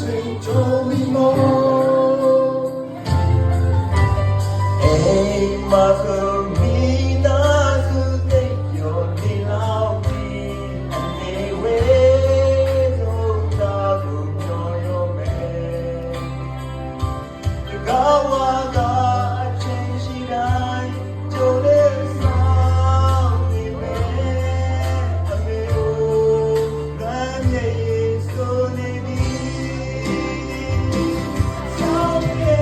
ချိန်ကြုံပြီးမောအိမ်မှာဆိုမိသားစုသိရောနေလောက်ပြီးအနေဝေးဆုံးသာသူညောရောမယ်ဒီကောင်းဝါကအချင်းရှိတိုင်းကြိုးလေးဆောင်နေမယ်အမေကိုရမ်းမြေဆိုနေပြီဆောင်နေ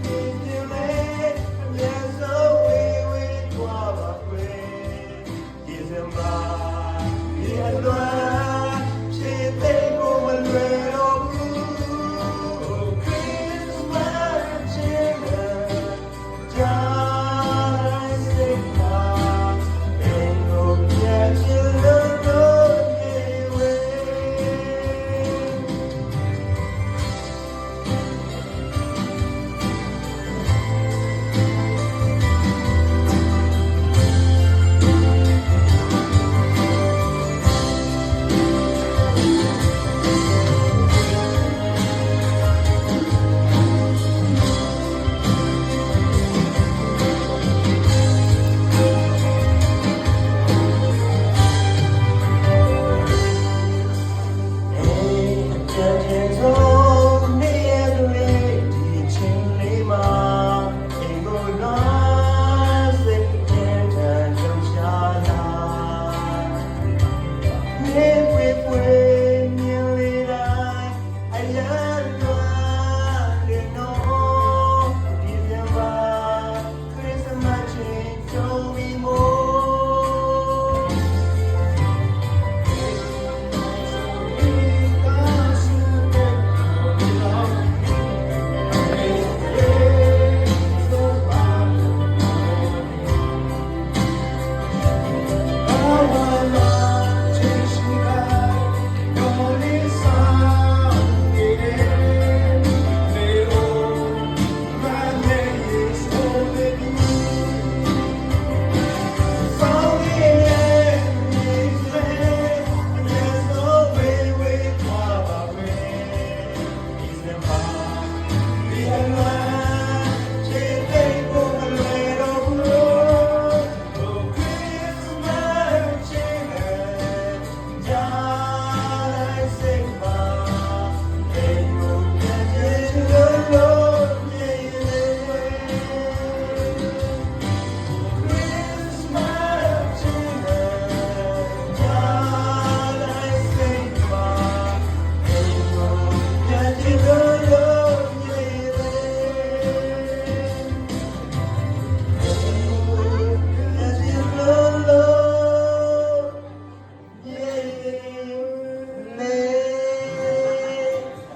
ဒီလေးအမြဲဆုံးဝေးဝေးသွားပါခွေဒီစမဒီအလွန်ချစ်တဲ့ကိုမလွယ်တော့ဘူး Christmas children just say my ain't no catching the road anyway Hey,